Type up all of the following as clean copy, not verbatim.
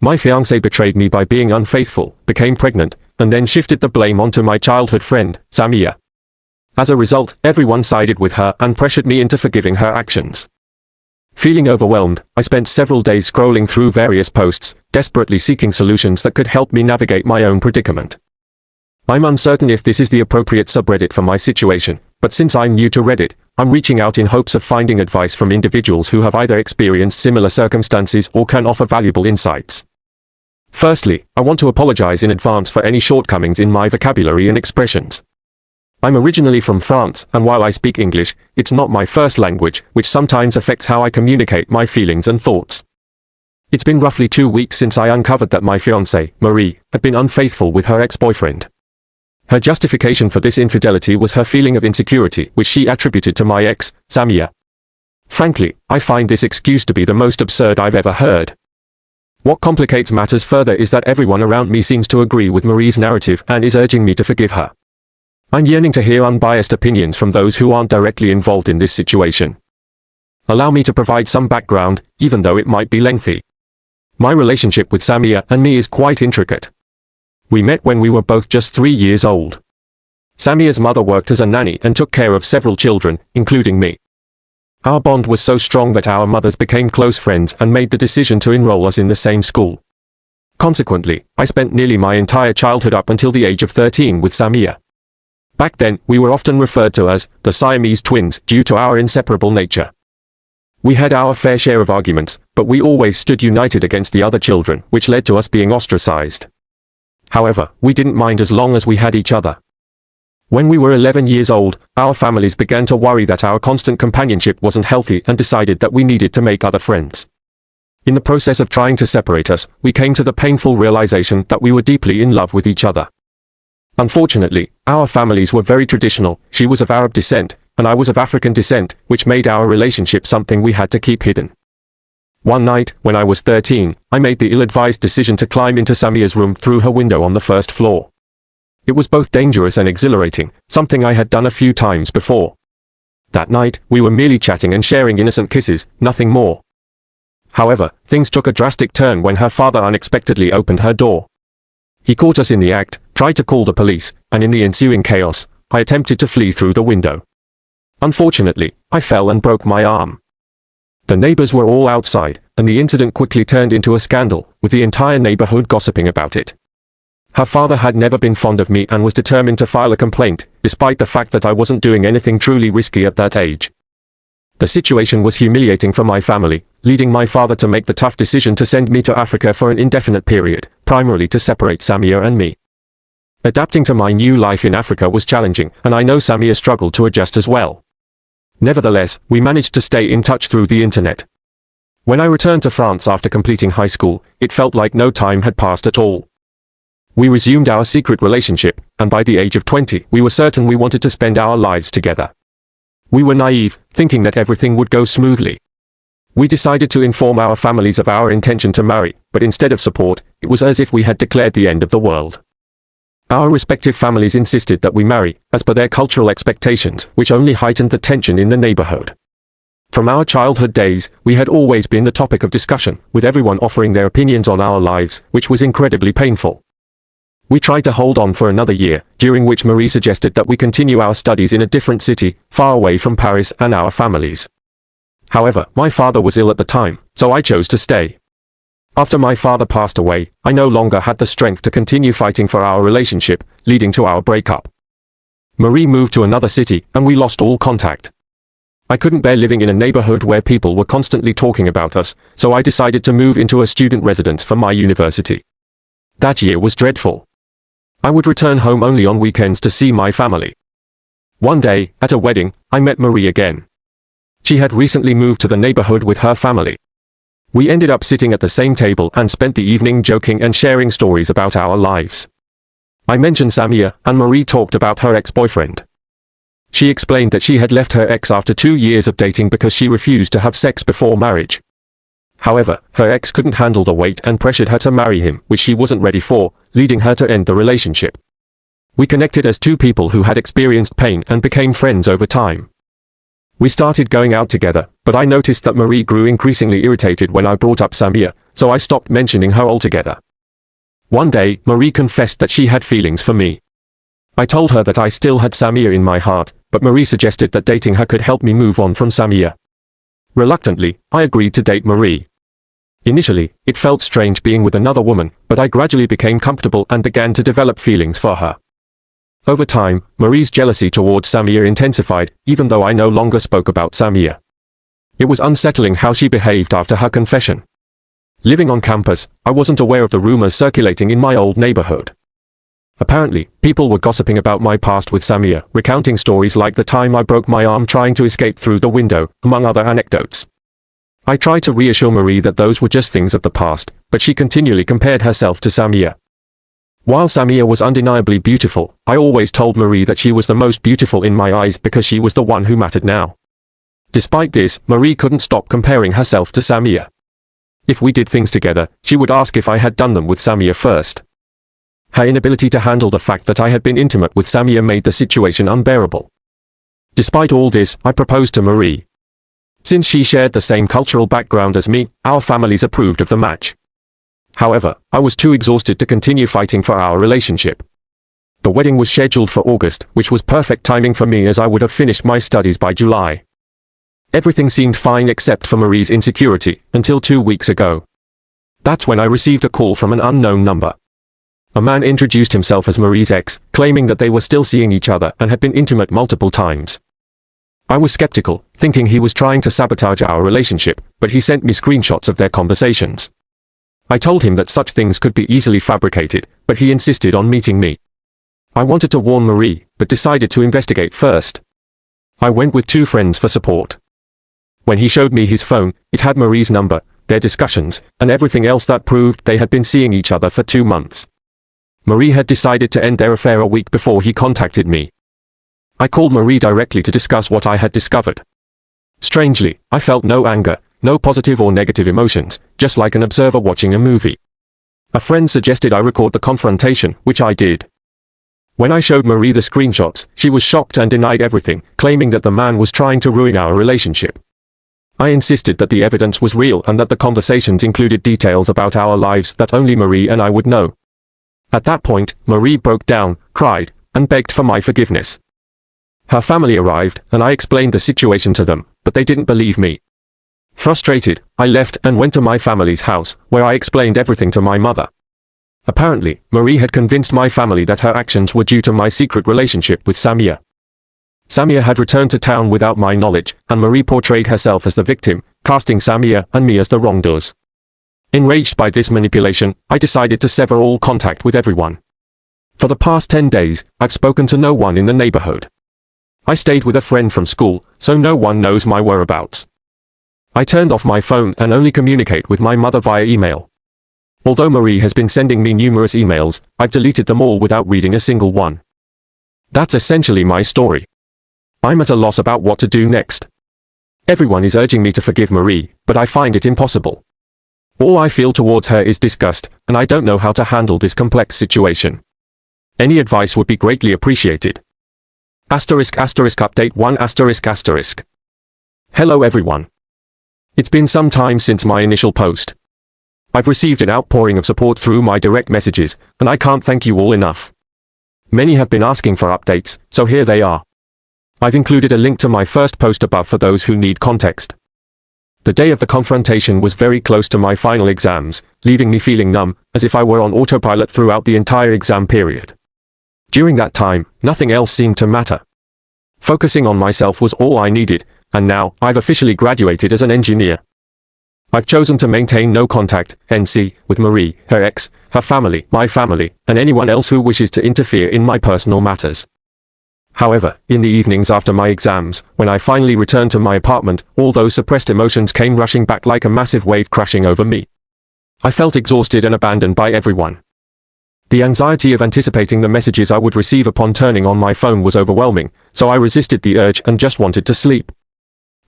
My fiancée betrayed me by being unfaithful, became pregnant, and then shifted the blame onto my childhood friend, Samia. As a result, everyone sided with her and pressured me into forgiving her actions. Feeling overwhelmed, I spent several days scrolling through various posts, desperately seeking solutions that could help me navigate my own predicament. I'm uncertain if this is the appropriate subreddit for my situation, but since I'm new to Reddit, I'm reaching out in hopes of finding advice from individuals who have either experienced similar circumstances or can offer valuable insights. Firstly, I want to apologize in advance for any shortcomings in my vocabulary and expressions. I'm originally from France, and while I speak English, it's not my first language, which sometimes affects how I communicate my feelings and thoughts. It's been roughly 2 weeks since I uncovered that my fiancée, Marie, had been unfaithful with her ex-boyfriend. Her justification for this infidelity was her feeling of insecurity, which she attributed to my ex, Samia. Frankly, I find this excuse to be the most absurd I've ever heard. What complicates matters further is that everyone around me seems to agree with Marie's narrative and is urging me to forgive her. I'm yearning to hear unbiased opinions from those who aren't directly involved in this situation. Allow me to provide some background, even though it might be lengthy. My relationship with Samia and me is quite intricate. We met when we were both just 3 years old. Samia's mother worked as a nanny and took care of several children, including me. Our bond was so strong that our mothers became close friends and made the decision to enroll us in the same school. Consequently, I spent nearly my entire childhood up until the age of 13 with Samia. Back then, we were often referred to as the Siamese twins due to our inseparable nature. We had our fair share of arguments, but we always stood united against the other children, which led to us being ostracized. However, we didn't mind as long as we had each other. When we were 11 years old, our families began to worry that our constant companionship wasn't healthy and decided that we needed to make other friends. In the process of trying to separate us, we came to the painful realization that we were deeply in love with each other. Unfortunately, our families were very traditional. She was of Arab descent, and I was of African descent, which made our relationship something we had to keep hidden. One night, when I was 13, I made the ill-advised decision to climb into Samia's room through her window on the first floor. It was both dangerous and exhilarating, something I had done a few times before. That night, we were merely chatting and sharing innocent kisses, nothing more. However, things took a drastic turn when her father unexpectedly opened her door. He caught us in the act, tried to call the police, and in the ensuing chaos, I attempted to flee through the window. Unfortunately, I fell and broke my arm. The neighbors were all outside, and the incident quickly turned into a scandal, with the entire neighborhood gossiping about it. Her father had never been fond of me and was determined to file a complaint, despite the fact that I wasn't doing anything truly risky at that age. The situation was humiliating for my family, leading my father to make the tough decision to send me to Africa for an indefinite period, primarily to separate Samia and me. Adapting to my new life in Africa was challenging, and I know Samia struggled to adjust as well. Nevertheless, we managed to stay in touch through the internet. When I returned to France after completing high school, it felt like no time had passed at all. We resumed our secret relationship, and by the age of 20, we were certain we wanted to spend our lives together. We were naive, thinking that everything would go smoothly. We decided to inform our families of our intention to marry, but instead of support, it was as if we had declared the end of the world. Our respective families insisted that we marry, as per their cultural expectations, which only heightened the tension in the neighborhood. From our childhood days, we had always been the topic of discussion, with everyone offering their opinions on our lives, which was incredibly painful. We tried to hold on for another year, during which Marie suggested that we continue our studies in a different city, far away from Paris and our families. However, my father was ill at the time, so I chose to stay. After my father passed away, I no longer had the strength to continue fighting for our relationship, leading to our breakup. Marie moved to another city, and we lost all contact. I couldn't bear living in a neighborhood where people were constantly talking about us, so I decided to move into a student residence for my university. That year was dreadful. I would return home only on weekends to see my family. One day, at a wedding, I met Marie again. She had recently moved to the neighborhood with her family. We ended up sitting at the same table and spent the evening joking and sharing stories about our lives. I mentioned Samia, and Marie talked about her ex-boyfriend. She explained that she had left her ex after 2 years of dating because she refused to have sex before marriage. However, her ex couldn't handle the weight and pressured her to marry him, which she wasn't ready for, leading her to end the relationship. We connected as two people who had experienced pain and became friends over time. We started going out together, but I noticed that Marie grew increasingly irritated when I brought up Samia, so I stopped mentioning her altogether. One day, Marie confessed that she had feelings for me. I told her that I still had Samia in my heart, but Marie suggested that dating her could help me move on from Samia. Reluctantly, I agreed to date Marie. Initially, it felt strange being with another woman, but I gradually became comfortable and began to develop feelings for her. Over time, Marie's jealousy towards Samia intensified, even though I no longer spoke about Samia. It was unsettling how she behaved after her confession. Living on campus, I wasn't aware of the rumors circulating in my old neighborhood. Apparently, people were gossiping about my past with Samia, recounting stories like the time I broke my arm trying to escape through the window, among other anecdotes. I tried to reassure Marie that those were just things of the past, but she continually compared herself to Samia. While Samia was undeniably beautiful, I always told Marie that she was the most beautiful in my eyes because she was the one who mattered now. Despite this, Marie couldn't stop comparing herself to Samia. If we did things together, she would ask if I had done them with Samia first. Her inability to handle the fact that I had been intimate with Samia made the situation unbearable. Despite all this, I proposed to Marie. Since she shared the same cultural background as me, our families approved of the match. However, I was too exhausted to continue fighting for our relationship. The wedding was scheduled for August, which was perfect timing for me as I would have finished my studies by July. Everything seemed fine except for Marie's insecurity, until 2 weeks ago. That's when I received a call from an unknown number. A man introduced himself as Marie's ex, claiming that they were still seeing each other and had been intimate multiple times. I was skeptical, thinking he was trying to sabotage our relationship, but he sent me screenshots of their conversations. I told him that such things could be easily fabricated, but he insisted on meeting me. I wanted to warn Marie, but decided to investigate first. I went with 2 friends for support. When he showed me his phone, it had Marie's number, their discussions, and everything else that proved they had been seeing each other for 2 months. Marie had decided to end their affair a week before he contacted me. I called Marie directly to discuss what I had discovered. Strangely, I felt no anger, no positive or negative emotions, just like an observer watching a movie. A friend suggested I record the confrontation, which I did. When I showed Marie the screenshots, she was shocked and denied everything, claiming that the man was trying to ruin our relationship. I insisted that the evidence was real and that the conversations included details about our lives that only Marie and I would know. At that point, Marie broke down, cried, and begged for my forgiveness. Her family arrived, and I explained the situation to them, but they didn't believe me. Frustrated, I left and went to my family's house, where I explained everything to my mother. Apparently, Marie had convinced my family that her actions were due to my secret relationship with Samia. Samia had returned to town without my knowledge, and Marie portrayed herself as the victim, casting Samia and me as the wrongdoers. Enraged by this manipulation, I decided to sever all contact with everyone. For the past 10 days, I've spoken to no one in the neighborhood. I stayed with a friend from school, so no one knows my whereabouts. I turned off my phone and only communicate with my mother via email. Although Marie has been sending me numerous emails, I've deleted them all without reading a single one. That's essentially my story. I'm at a loss about what to do next. Everyone is urging me to forgive Marie, but I find it impossible. All I feel towards her is disgust, and I don't know how to handle this complex situation. Any advice would be greatly appreciated. Update 1 ***. Hello everyone. It's been some time since my initial post. I've received an outpouring of support through my direct messages, and I can't thank you all enough. Many have been asking for updates, so here they are. I've included a link to my first post above for those who need context. The day of the confrontation was very close to my final exams, leaving me feeling numb, as if I were on autopilot throughout the entire exam period. During that time, nothing else seemed to matter. Focusing on myself was all I needed, and now, I've officially graduated as an engineer. I've chosen to maintain no contact, NC, with Marie, her ex, her family, my family, and anyone else who wishes to interfere in my personal matters. However, in the evenings after my exams, when I finally returned to my apartment, all those suppressed emotions came rushing back like a massive wave crashing over me. I felt exhausted and abandoned by everyone. The anxiety of anticipating the messages I would receive upon turning on my phone was overwhelming, so I resisted the urge and just wanted to sleep.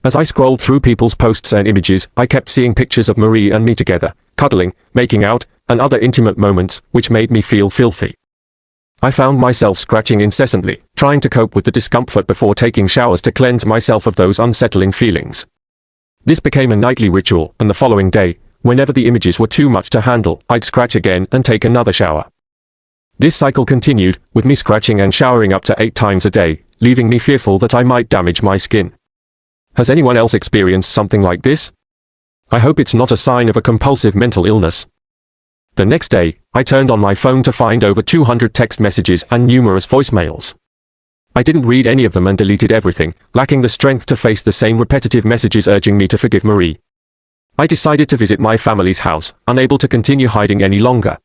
As I scrolled through people's posts and images, I kept seeing pictures of Marie and me together, cuddling, making out, and other intimate moments, which made me feel filthy. I found myself scratching incessantly, trying to cope with the discomfort before taking showers to cleanse myself of those unsettling feelings. This became a nightly ritual, and the following day, whenever the images were too much to handle, I'd scratch again and take another shower. This cycle continued, with me scratching and showering up to 8 times a day, leaving me fearful that I might damage my skin. Has anyone else experienced something like this? I hope it's not a sign of a compulsive mental illness. The next day, I turned on my phone to find over 200 text messages and numerous voicemails. I didn't read any of them and deleted everything, lacking the strength to face the same repetitive messages urging me to forgive Marie. I decided to visit my family's house, unable to continue hiding any longer.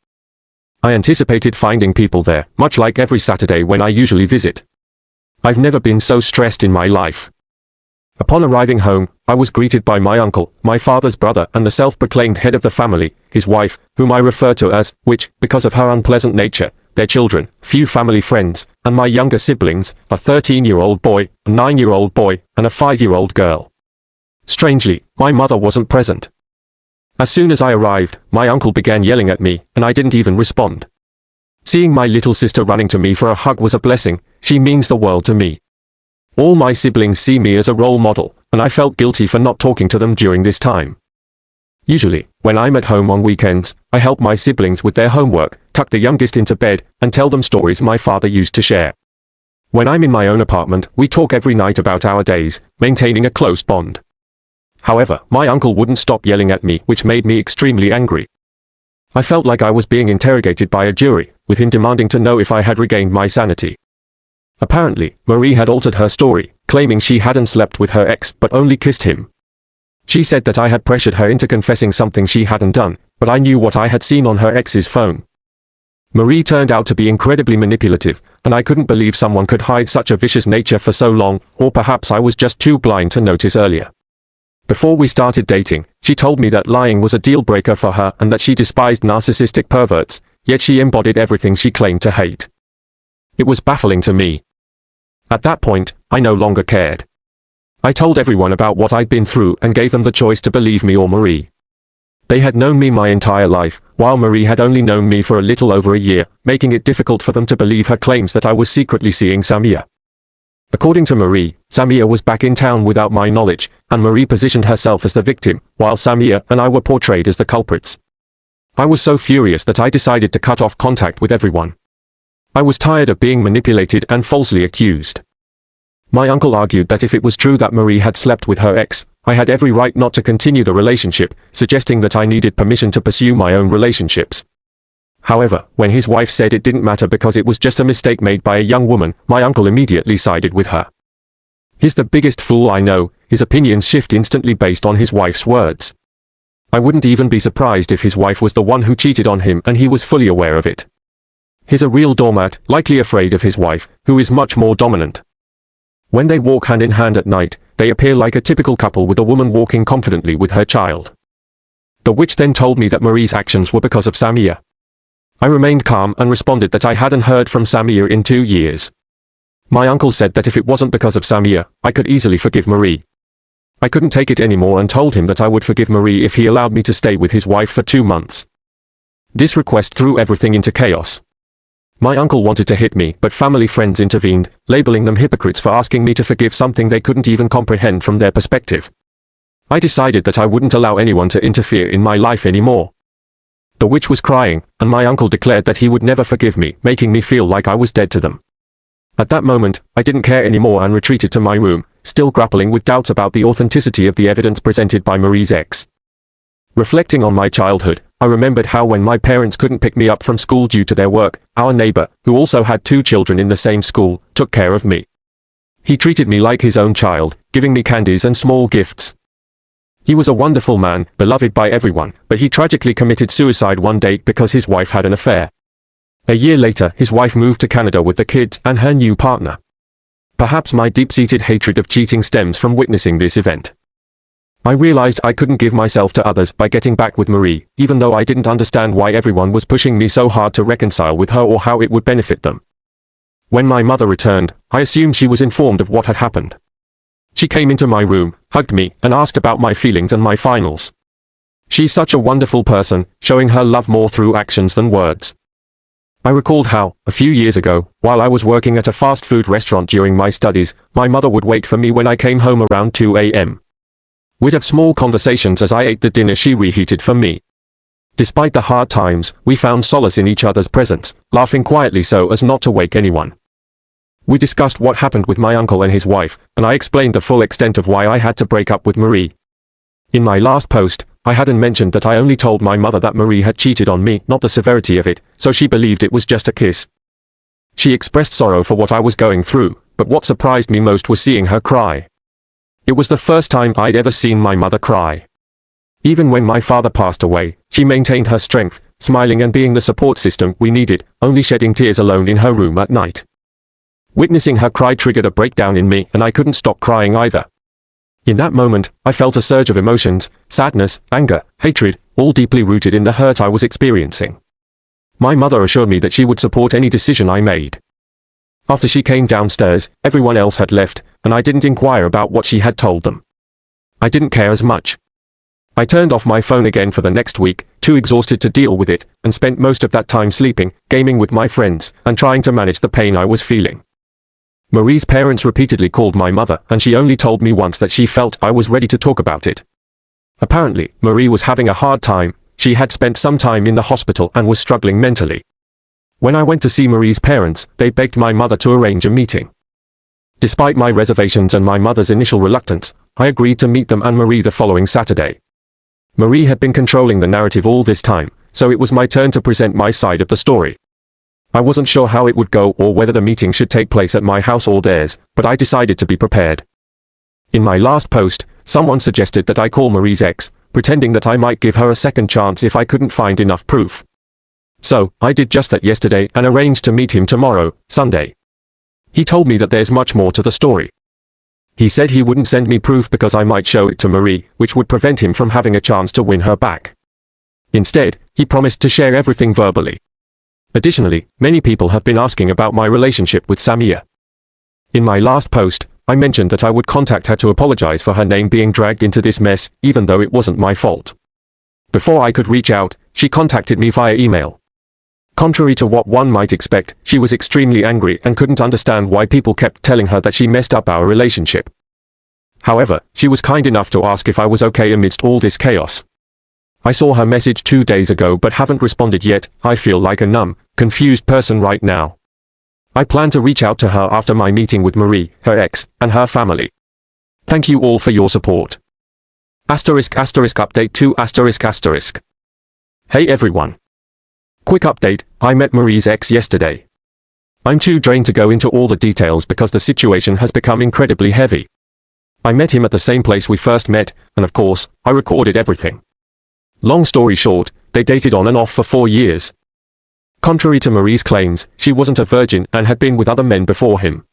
I anticipated finding people there, much like every Saturday when I usually visit. I've never been so stressed in my life. Upon arriving home, I was greeted by my uncle, my father's brother, and the self-proclaimed head of the family, his wife, whom I refer to as, which, because of her unpleasant nature, their children, few family friends, and my younger siblings, a 13-year-old boy, a 9-year-old boy, and a 5-year-old girl. Strangely, my mother wasn't present. As soon as I arrived, my uncle began yelling at me, and I didn't even respond. Seeing my little sister running to me for a hug was a blessing. She means the world to me. All my siblings see me as a role model, and I felt guilty for not talking to them during this time. Usually, when I'm at home on weekends, I help my siblings with their homework, tuck the youngest into bed, and tell them stories my father used to share. When I'm in my own apartment, we talk every night about our days, maintaining a close bond. However, my uncle wouldn't stop yelling at me, which made me extremely angry. I felt like I was being interrogated by a jury, with him demanding to know if I had regained my sanity. Apparently, Marie had altered her story, claiming she hadn't slept with her ex but only kissed him. She said that I had pressured her into confessing something she hadn't done, but I knew what I had seen on her ex's phone. Marie turned out to be incredibly manipulative, and I couldn't believe someone could hide such a vicious nature for so long, or perhaps I was just too blind to notice earlier. Before we started dating, she told me that lying was a deal breaker for her and that she despised narcissistic perverts, yet she embodied everything she claimed to hate. It was baffling to me. At that point, I no longer cared. I told everyone about what I'd been through and gave them the choice to believe me or Marie. They had known me my entire life, while Marie had only known me for a little over a year, making it difficult for them to believe her claims that I was secretly seeing Samia. According to Marie, Samia was back in town without my knowledge, and Marie positioned herself as the victim, while Samia and I were portrayed as the culprits. I was so furious that I decided to cut off contact with everyone. I was tired of being manipulated and falsely accused. My uncle argued that if it was true that Marie had slept with her ex, I had every right not to continue the relationship, suggesting that I needed permission to pursue my own relationships. However, when his wife said it didn't matter because it was just a mistake made by a young woman, my uncle immediately sided with her. He's the biggest fool I know. His opinions shift instantly based on his wife's words. I wouldn't even be surprised if his wife was the one who cheated on him and he was fully aware of it. He's a real doormat, likely afraid of his wife, who is much more dominant. When they walk hand in hand at night, they appear like a typical couple with a woman walking confidently with her child. The witch then told me that Marie's actions were because of Samia. I remained calm and responded that I hadn't heard from Samia in 2 years. My uncle said that if it wasn't because of Samia, I could easily forgive Marie. I couldn't take it anymore and told him that I would forgive Marie if he allowed me to stay with his wife for 2 months. This request threw everything into chaos. My uncle wanted to hit me, but family friends intervened, labeling them hypocrites for asking me to forgive something they couldn't even comprehend from their perspective. I decided that I wouldn't allow anyone to interfere in my life anymore. The witch was crying, and my uncle declared that he would never forgive me, making me feel like I was dead to them. At that moment, I didn't care anymore and retreated to my room, still grappling with doubts about the authenticity of the evidence presented by Marie's ex. Reflecting on my childhood, I remembered how when my parents couldn't pick me up from school due to their work, our neighbor, who also had 2 children in the same school, took care of me. He treated me like his own child, giving me candies and small gifts. He was a wonderful man, beloved by everyone, but he tragically committed suicide one day because his wife had an affair. A year later, his wife moved to Canada with the kids and her new partner. Perhaps my deep-seated hatred of cheating stems from witnessing this event. I realized I couldn't give myself to others by getting back with Marie, even though I didn't understand why everyone was pushing me so hard to reconcile with her or how it would benefit them. When my mother returned, I assumed she was informed of what had happened. She came into my room, hugged me, and asked about my feelings and my finals. She's such a wonderful person, showing her love more through actions than words. I recalled how, a few years ago, while I was working at a fast food restaurant during my studies, my mother would wait for me when I came home around 2 a.m. We'd have small conversations as I ate the dinner she reheated for me. Despite the hard times, we found solace in each other's presence, laughing quietly so as not to wake anyone. We discussed what happened with my uncle and his wife, and I explained the full extent of why I had to break up with Marie. In my last post, I hadn't mentioned that I only told my mother that Marie had cheated on me, not the severity of it, so she believed it was just a kiss. She expressed sorrow for what I was going through, but what surprised me most was seeing her cry. It was the first time I'd ever seen my mother cry. Even when my father passed away, she maintained her strength, smiling and being the support system we needed, only shedding tears alone in her room at night. Witnessing her cry triggered a breakdown in me, and I couldn't stop crying either. In that moment, I felt a surge of emotions, sadness, anger, hatred, all deeply rooted in the hurt I was experiencing. My mother assured me that she would support any decision I made. After she came downstairs, everyone else had left, and I didn't inquire about what she had told them. I didn't care as much. I turned off my phone again for the next week, too exhausted to deal with it, and spent most of that time sleeping, gaming with my friends, and trying to manage the pain I was feeling. Marie's parents repeatedly called my mother, and she only told me once that she felt I was ready to talk about it. Apparently, Marie was having a hard time. She had spent some time in the hospital and was struggling mentally. When I went to see Marie's parents, they begged my mother to arrange a meeting. Despite my reservations and my mother's initial reluctance, I agreed to meet them and Marie the following Saturday. Marie had been controlling the narrative all this time, so it was my turn to present my side of the story. I wasn't sure how it would go or whether the meeting should take place at my house or theirs, but I decided to be prepared. In my last post, someone suggested that I call Marie's ex, pretending that I might give her a second chance if I couldn't find enough proof. So, I did just that yesterday and arranged to meet him tomorrow, Sunday. He told me that there's much more to the story. He said he wouldn't send me proof because I might show it to Marie, which would prevent him from having a chance to win her back. Instead, he promised to share everything verbally. Additionally, many people have been asking about my relationship with Samia. In my last post, I mentioned that I would contact her to apologize for her name being dragged into this mess, even though it wasn't my fault. Before I could reach out, she contacted me via email. Contrary to what one might expect, she was extremely angry and couldn't understand why people kept telling her that she messed up our relationship. However, she was kind enough to ask if I was okay amidst all this chaos. I saw her message 2 days ago but haven't responded yet. I feel like a numb, confused person right now. I plan to reach out to her after my meeting with Marie, her ex, and her family. Thank you all for your support. Update 2 ***. Hey everyone. Quick update, I met Marie's ex yesterday. I'm too drained to go into all the details because the situation has become incredibly heavy. I met him at the same place we first met, and of course, I recorded everything. Long story short, they dated on and off for 4 years. Contrary to Marie's claims, she wasn't a virgin and had been with other men before him.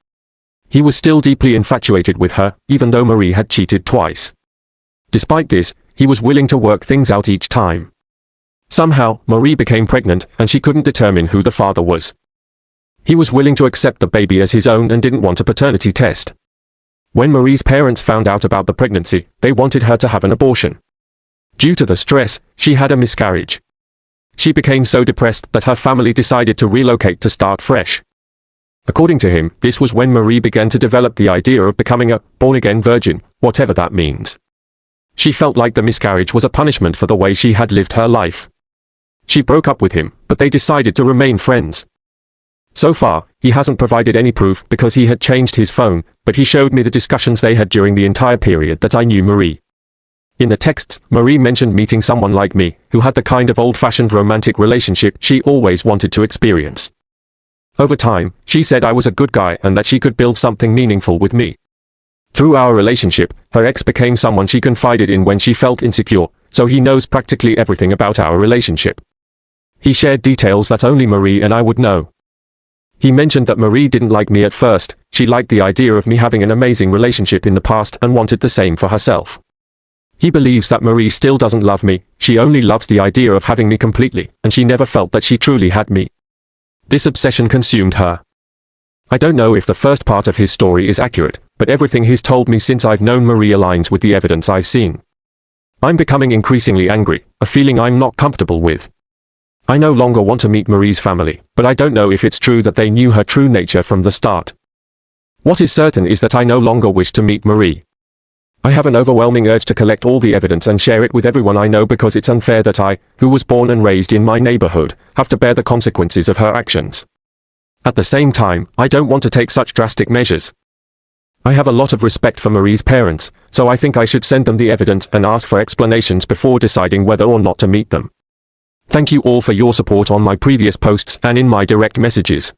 He was still deeply infatuated with her, even though Marie had cheated twice. Despite this, he was willing to work things out each time. Somehow, Marie became pregnant, and she couldn't determine who the father was. He was willing to accept the baby as his own and didn't want a paternity test. When Marie's parents found out about the pregnancy, they wanted her to have an abortion. Due to the stress, she had a miscarriage. She became so depressed that her family decided to relocate to start fresh. According to him, this was when Marie began to develop the idea of becoming a born-again virgin, whatever that means. She felt like the miscarriage was a punishment for the way she had lived her life. She broke up with him, but they decided to remain friends. So far, he hasn't provided any proof because he had changed his phone, but he showed me the discussions they had during the entire period that I knew Marie. In the texts, Marie mentioned meeting someone like me, who had the kind of old-fashioned romantic relationship she always wanted to experience. Over time, she said I was a good guy and that she could build something meaningful with me. Through our relationship, her ex became someone she confided in when she felt insecure, so he knows practically everything about our relationship. He shared details that only Marie and I would know. He mentioned that Marie didn't like me at first, she liked the idea of me having an amazing relationship in the past and wanted the same for herself. He believes that Marie still doesn't love me, she only loves the idea of having me completely, and she never felt that she truly had me. This obsession consumed her. I don't know if the first part of his story is accurate, but everything he's told me since I've known Marie aligns with the evidence I've seen. I'm becoming increasingly angry, a feeling I'm not comfortable with. I no longer want to meet Marie's family, but I don't know if it's true that they knew her true nature from the start. What is certain is that I no longer wish to meet Marie. I have an overwhelming urge to collect all the evidence and share it with everyone I know because it's unfair that I, who was born and raised in my neighborhood, have to bear the consequences of her actions. At the same time, I don't want to take such drastic measures. I have a lot of respect for Marie's parents, so I think I should send them the evidence and ask for explanations before deciding whether or not to meet them. Thank you all for your support on my previous posts and in my direct messages.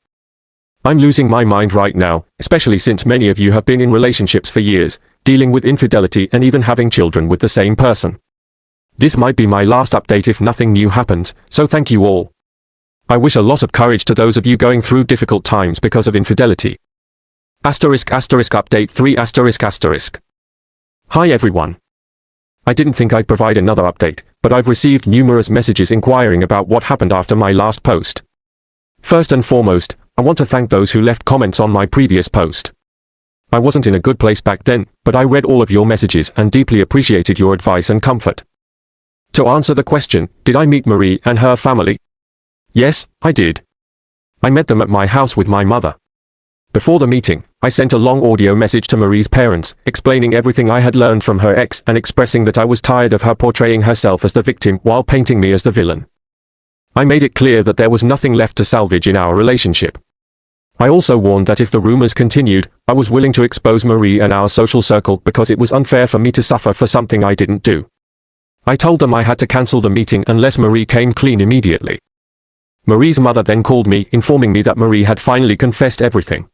I'm losing my mind right now, especially since many of you have been in relationships for years, dealing with infidelity and even having children with the same person. This might be my last update if nothing new happens, so thank you all. I wish a lot of courage to those of you going through difficult times because of infidelity. Update 3 ***. Hi everyone. I didn't think I'd provide another update, but I've received numerous messages inquiring about what happened after my last post. First and foremost, I want to thank those who left comments on my previous post. I wasn't in a good place back then, but I read all of your messages and deeply appreciated your advice and comfort. To answer the question, did I meet Marie and her family? Yes, I did. I met them at my house with my mother. Before the meeting, I sent a long audio message to Marie's parents, explaining everything I had learned from her ex and expressing that I was tired of her portraying herself as the victim while painting me as the villain. I made it clear that there was nothing left to salvage in our relationship. I also warned that if the rumors continued, I was willing to expose Marie and our social circle because it was unfair for me to suffer for something I didn't do. I told them I had to cancel the meeting unless Marie came clean immediately. Marie's mother then called me, informing me that Marie had finally confessed everything.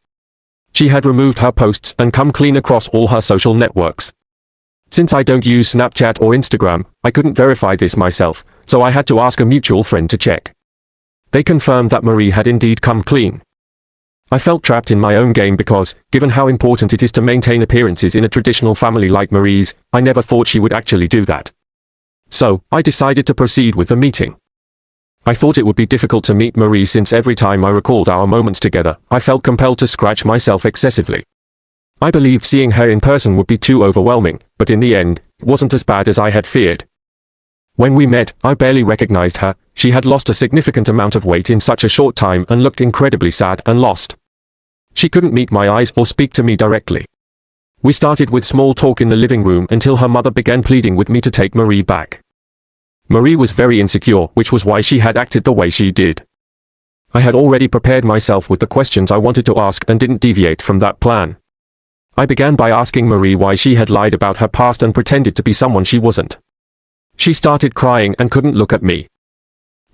She had removed her posts and come clean across all her social networks. Since I don't use Snapchat or Instagram, I couldn't verify this myself, so I had to ask a mutual friend to check. They confirmed that Marie had indeed come clean. I felt trapped in my own game because, given how important it is to maintain appearances in a traditional family like Marie's, I never thought she would actually do that. So, I decided to proceed with the meeting. I thought it would be difficult to meet Marie since every time I recalled our moments together, I felt compelled to scratch myself excessively. I believed seeing her in person would be too overwhelming, but in the end, it wasn't as bad as I had feared. When we met, I barely recognized her. She had lost a significant amount of weight in such a short time and looked incredibly sad and lost. She couldn't meet my eyes or speak to me directly. We started with small talk in the living room until her mother began pleading with me to take Marie back. Marie was very insecure, which was why she had acted the way she did. I had already prepared myself with the questions I wanted to ask and didn't deviate from that plan. I began by asking Marie why she had lied about her past and pretended to be someone she wasn't. She started crying and couldn't look at me.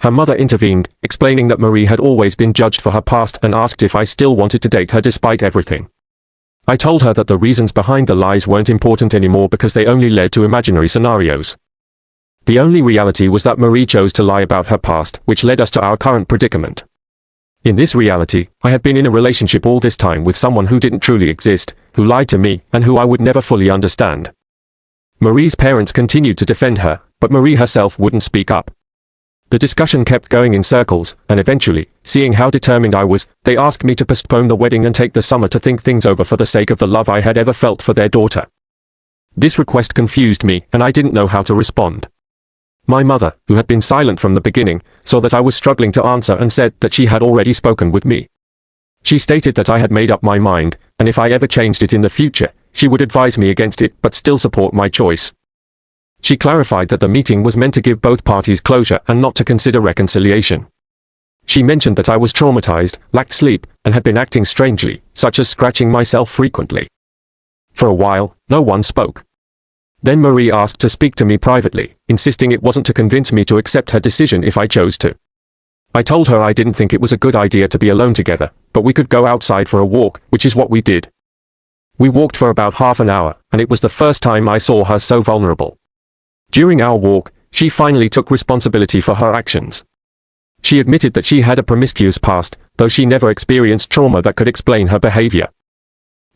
Her mother intervened, explaining that Marie had always been judged for her past and asked if I still wanted to date her despite everything. I told her that the reasons behind the lies weren't important anymore because they only led to imaginary scenarios. The only reality was that Marie chose to lie about her past, which led us to our current predicament. In this reality, I had been in a relationship all this time with someone who didn't truly exist, who lied to me, and who I would never fully understand. Marie's parents continued to defend her, but Marie herself wouldn't speak up. The discussion kept going in circles, and eventually, seeing how determined I was, they asked me to postpone the wedding and take the summer to think things over for the sake of the love I had ever felt for their daughter. This request confused me, and I didn't know how to respond. My mother, who had been silent from the beginning, saw that I was struggling to answer and said that she had already spoken with me. She stated that I had made up my mind, and if I ever changed it in the future, she would advise me against it but still support my choice. She clarified that the meeting was meant to give both parties closure and not to consider reconciliation. She mentioned that I was traumatized, lacked sleep, and had been acting strangely, such as scratching myself frequently. For a while, no one spoke. Then Marie asked to speak to me privately, insisting it wasn't to convince me to accept her decision if I chose to. I told her I didn't think it was a good idea to be alone together, but we could go outside for a walk, which is what we did. We walked for about half an hour, and it was the first time I saw her so vulnerable. During our walk, she finally took responsibility for her actions. She admitted that she had a promiscuous past, though she never experienced trauma that could explain her behavior.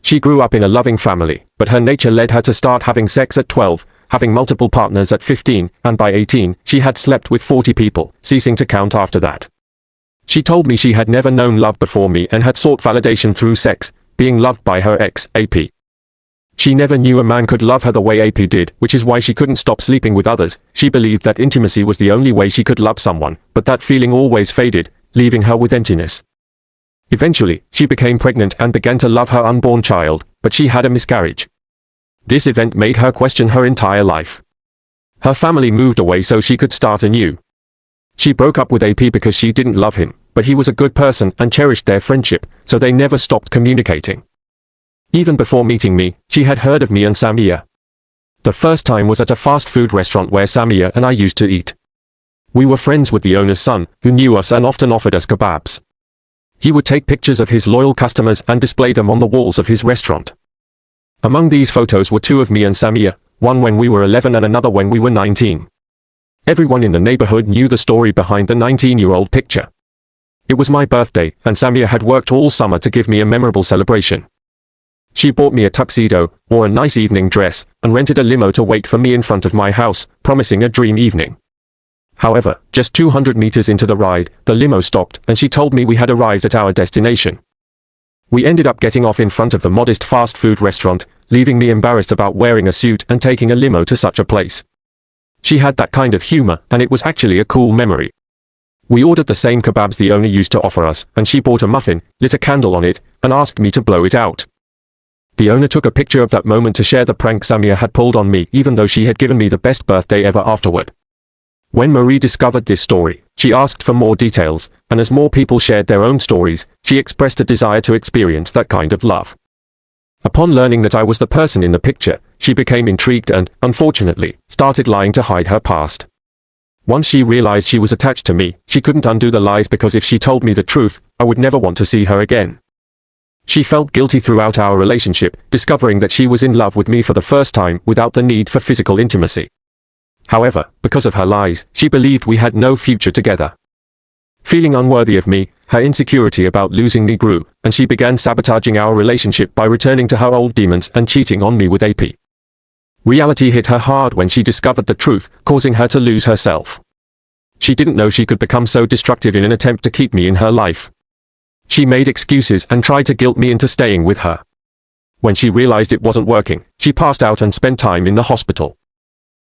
She grew up in a loving family, but her nature led her to start having sex at 12, having multiple partners at 15, and by 18, she had slept with 40 people, ceasing to count after that. She told me she had never known love before me and had sought validation through sex, being loved by her ex, AP. She never knew a man could love her the way AP did, which is why she couldn't stop sleeping with others. She believed that intimacy was the only way she could love someone, but that feeling always faded, leaving her with emptiness. Eventually, she became pregnant and began to love her unborn child, but she had a miscarriage. This event made her question her entire life. Her family moved away so she could start anew. She broke up with AP because she didn't love him, but he was a good person and cherished their friendship, so they never stopped communicating. Even before meeting me, she had heard of me and Samia. The first time was at a fast food restaurant where Samia and I used to eat. We were friends with the owner's son, who knew us and often offered us kebabs. He would take pictures of his loyal customers and display them on the walls of his restaurant. Among these photos were two of me and Samia, one when we were 11 and another when we were 19. Everyone in the neighborhood knew the story behind the 19-year-old picture. It was my birthday, and Samia had worked all summer to give me a memorable celebration. She bought me a tuxedo, wore a nice evening dress, and rented a limo to wait for me in front of my house, promising a dream evening. However, just 200 meters into the ride, the limo stopped and she told me we had arrived at our destination. We ended up getting off in front of the modest fast food restaurant, leaving me embarrassed about wearing a suit and taking a limo to such a place. She had that kind of humor, and it was actually a cool memory. We ordered the same kebabs the owner used to offer us, and she bought a muffin, lit a candle on it, and asked me to blow it out. The owner took a picture of that moment to share the prank Samia had pulled on me, even though she had given me the best birthday ever afterward. When Marie discovered this story, she asked for more details, and as more people shared their own stories, she expressed a desire to experience that kind of love. Upon learning that I was the person in the picture, she became intrigued and, unfortunately, started lying to hide her past. Once she realized she was attached to me, she couldn't undo the lies because if she told me the truth, I would never want to see her again. She felt guilty throughout our relationship, discovering that she was in love with me for the first time without the need for physical intimacy. However, because of her lies, she believed we had no future together. Feeling unworthy of me, her insecurity about losing me grew, and she began sabotaging our relationship by returning to her old demons and cheating on me with AP. Reality hit her hard when she discovered the truth, causing her to lose herself. She didn't know she could become so destructive in an attempt to keep me in her life. She made excuses and tried to guilt me into staying with her. When she realized it wasn't working, she passed out and spent time in the hospital.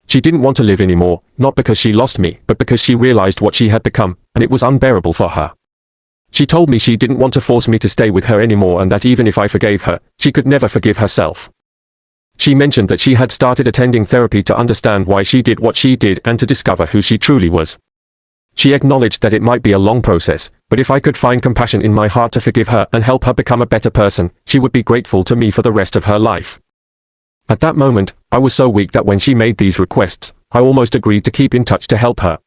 She didn't want to live anymore, not because she lost me, but because she realized what she had become, and it was unbearable for her. She told me she didn't want to force me to stay with her anymore and that even if I forgave her, she could never forgive herself. She mentioned that she had started attending therapy to understand why she did what she did and to discover who she truly was. She acknowledged that it might be a long process, but if I could find compassion in my heart to forgive her and help her become a better person, she would be grateful to me for the rest of her life. At that moment, I was so weak that when she made these requests, I almost agreed to keep in touch to help her.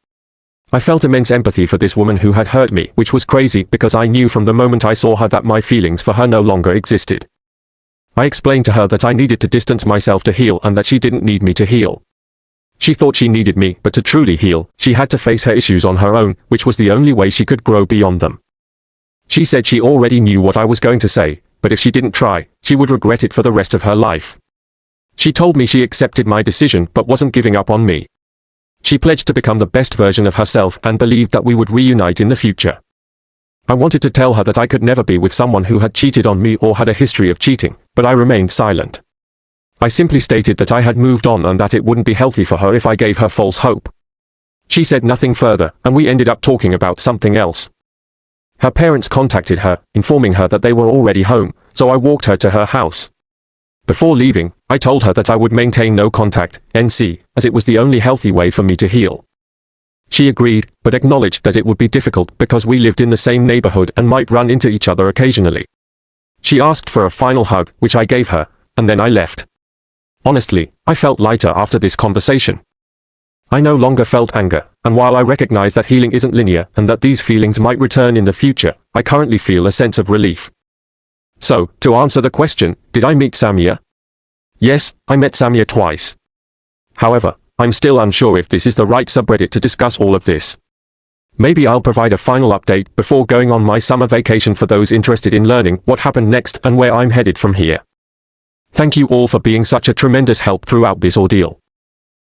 I felt immense empathy for this woman who had hurt me, which was crazy because I knew from the moment I saw her that my feelings for her no longer existed. I explained to her that I needed to distance myself to heal and that she didn't need me to heal. She thought she needed me, but to truly heal, she had to face her issues on her own, which was the only way she could grow beyond them. She said she already knew what I was going to say, but if she didn't try, she would regret it for the rest of her life. She told me she accepted my decision but wasn't giving up on me. She pledged to become the best version of herself and believed that we would reunite in the future. I wanted to tell her that I could never be with someone who had cheated on me or had a history of cheating, but I remained silent. I simply stated that I had moved on and that it wouldn't be healthy for her if I gave her false hope. She said nothing further, and we ended up talking about something else. Her parents contacted her, informing her that they were already home, so I walked her to her house. Before leaving, I told her that I would maintain no contact, NC, as it was the only healthy way for me to heal. She agreed, but acknowledged that it would be difficult because we lived in the same neighborhood and might run into each other occasionally. She asked for a final hug, which I gave her, and then I left. Honestly, I felt lighter after this conversation. I no longer felt anger, and while I recognize that healing isn't linear and that these feelings might return in the future, I currently feel a sense of relief. So, to answer the question, did I meet Samia? Yes, I met Samia twice. However, I'm still unsure if this is the right subreddit to discuss all of this. Maybe I'll provide a final update before going on my summer vacation for those interested in learning what happened next and where I'm headed from here. Thank you all for being such a tremendous help throughout this ordeal.